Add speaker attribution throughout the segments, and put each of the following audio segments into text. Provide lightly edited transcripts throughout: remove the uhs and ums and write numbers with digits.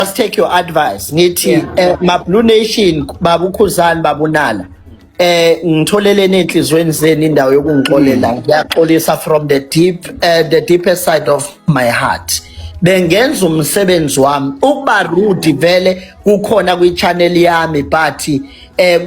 Speaker 1: just take your advice ngithi Blue Nation babukhuzani babunala ngitholele nenhlizweni zeni indawo yokungixolela ngiyaxolisa from the deepest side of my heart. Bengenza umsebenzi wami ukuba rude vele kukhona kwi-channel yami but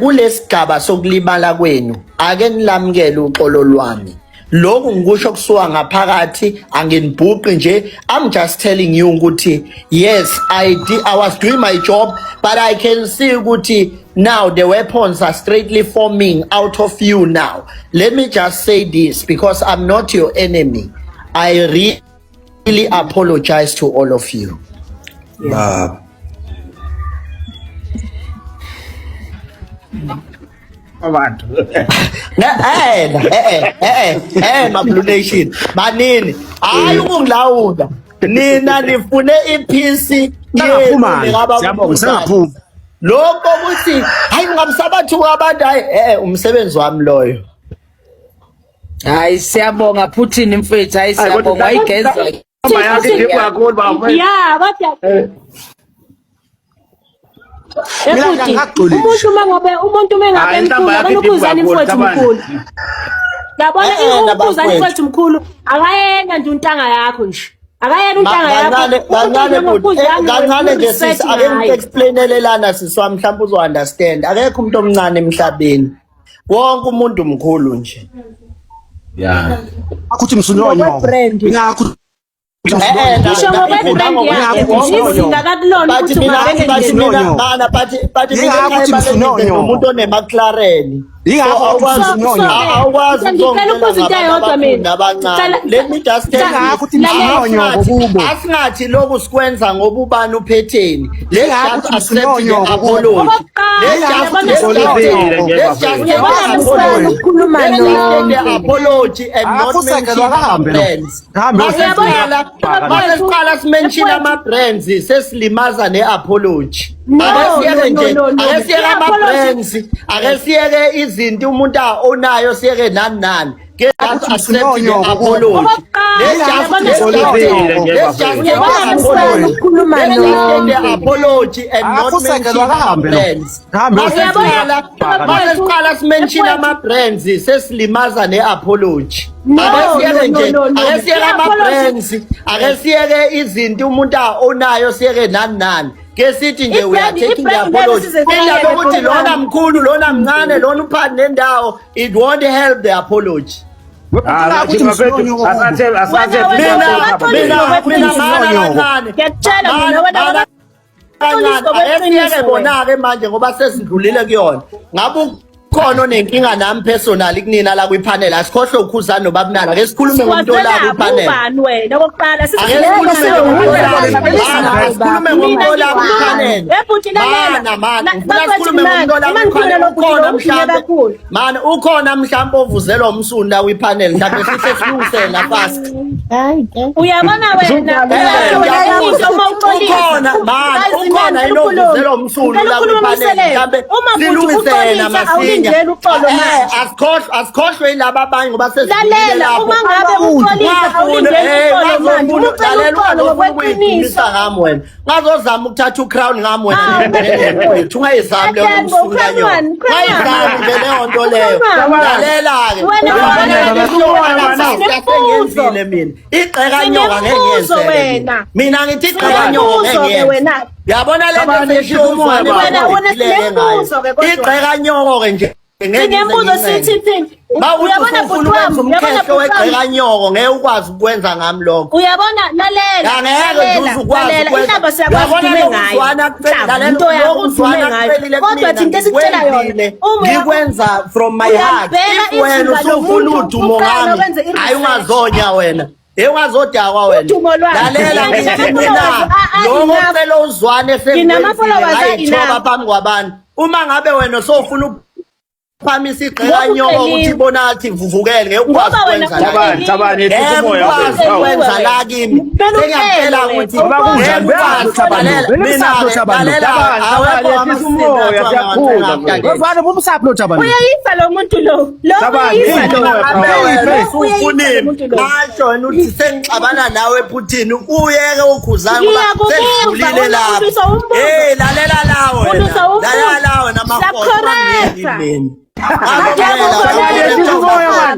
Speaker 1: kulesigaba sokulibala kwenu ake nilamukele uxolo lwami. Lokhu ngikusho kusuka ngaphakathi anginibhuqi nje. I'm just telling you ukuthi yes I was doing my job but I can see ukuthi now the weapons are straightly forming out of you now. Let me just say this because I'm not your enemy. I really apologize to all of you.
Speaker 2: Abantu
Speaker 1: ma Blue Nation banini hayi ukungilawula nina nifune iphisi
Speaker 2: siyabonga sengaphuma
Speaker 1: lokho ukuthi hayi ngamsabathu abantu hayi umsebenzi wami loyo.
Speaker 3: Hayi siyabonga Putin mfethu, hayi siyabonga ayigeza
Speaker 4: yeah umuntu mengabe mkhulu ukuzana mfowethu mkhulu yabona ukuzana mfowethu mkhulu akayenga nje untanga yakho nje akayenga untanga yakho
Speaker 1: kancane nje sisi ake ngiexplainelelana siswami mhlawumbe uzo understand. Akekho umuntu omncane emhlabeni, wonke umuntu mkhulu nje.
Speaker 2: Yeah akuthi msunyonyo ngakho
Speaker 1: umuntu oneMcLaren let me just tell you asingathi lokhu sikwenza ngoba ubani uphetheni. Let's just accept the apology. Let's just the apology and not mention our friends. Masiqala simention ama-brands sesilimaza ne-apology. Akesiyeke ama-brands, akesiyeke izinto umuntu onayo siyeke nani nani. Let's accept the apology. Let's just the apology and not mention our-brands. Masiqala simention ama-brands sesilimaza ne-apology. Akesiyeke ama-brands, akesiyeke izinto umuntu onayo siyeke nani nani. Kesithi nje we are taking the apology. Indaba ukuthi lona mkhulu lona mncane lona uphani nendawo, it won't help the apology. Bona-ke manje ngoba sesidlulile kuyona ngabe khona onenkinga nami personal kunina la kwi-panel asikhohle ukukhuzana nobabunana. Ake sikhulume ngomuntu ola kwi-panel. Sikhulume ngomuntu ola kwi-panel. Man ukhona mhlawumbe ovuzelwa umsunda kwi-panel mhlawumbe sihle silungisela fast.
Speaker 4: Uyabona wena
Speaker 1: ukhona inovuzelwa umsunda la kwi-panel mhlawumbe silungisela masinya. Asikhohlwe yilaba abanye ngoba sesizile lapho.
Speaker 4: Uma ngabe uxolisa awulindele uxolo manje
Speaker 1: ngami wena ngazozama ukuthatha u-crown ngami wena ungayizami leyo msuka yona ngayizami nje leyo nto leyo. Lalela-ke sengenzile mina igxeka nyoka ngeke ngiyenzele mina ngithi igxeka nyoka ngeke ngiyenze. Yabona le nto seshiwo umwane igxeka nyoko-ke nje
Speaker 4: ngembuzo sithi
Speaker 1: uyabona bhuti wami umkhehlo wegxeka nyoko ngeke ukwazi ukwenza ngami lokho.
Speaker 4: Uyabona lalela indaba siyakwazi ukume ngayo into yakho uvume ngayo kodwa thina esitshela yona
Speaker 1: ngikwenza from my heart. If wena usufuna udumo ngami hayi ungazonya wena ungazodakwa wena. Lalela ngithi mina lo ngicela uzwane sengizile ayithoba phambi kwabantu. Uma ngabe wena sofuna phamisa igqeka nyoka ukuthi ibona athi vuvukele ngeke ukwazi ukwenza la.
Speaker 2: Tabani ethi umoya
Speaker 1: Ukwenza la kimi. Sengiyakutshela ukuthi
Speaker 4: uyayisa lo muntu lo. Lo
Speaker 1: Basho wena uthi sengixabana nawe Putin uyeke ukhuzana ngoba sedlulile lapha. Hey lalela lawe. Lalela lawe namakhosi.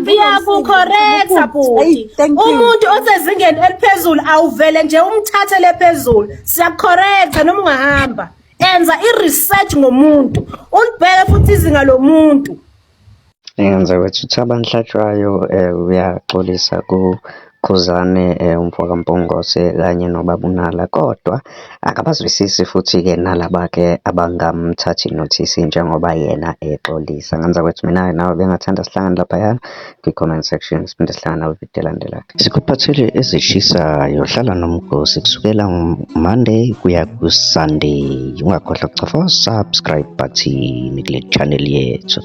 Speaker 4: Ngiyakukhorektha bhuti. Umuntu osezingeni eliphezulu awuvele nje umthathele phezulu. Siyakukhorektha noma ungahamba. Enza i-research ngomuntu. Ulibheke futhi izinga lomuntu.
Speaker 5: Ngenza wethu Thaba Nhlatshwayo uyaxolisa kuKhuzane umfowabo Mpungose kanye noBaba uNala, kodwa akabazwisisi futhi-ke nalaba-ke abangamthathi notice njengoba yena exolisa. Ngenza kwethu mina nawe bengathanda sihlangane laphayana kwi-comment section siphinde sihlangane nawe video elandelayo. Sikuphathele ezishisayo, hlala nomgosi kusukela Monday kuya ku-Sunday. Ungakhohlwa ukucofa subscribe button kule channel yethu.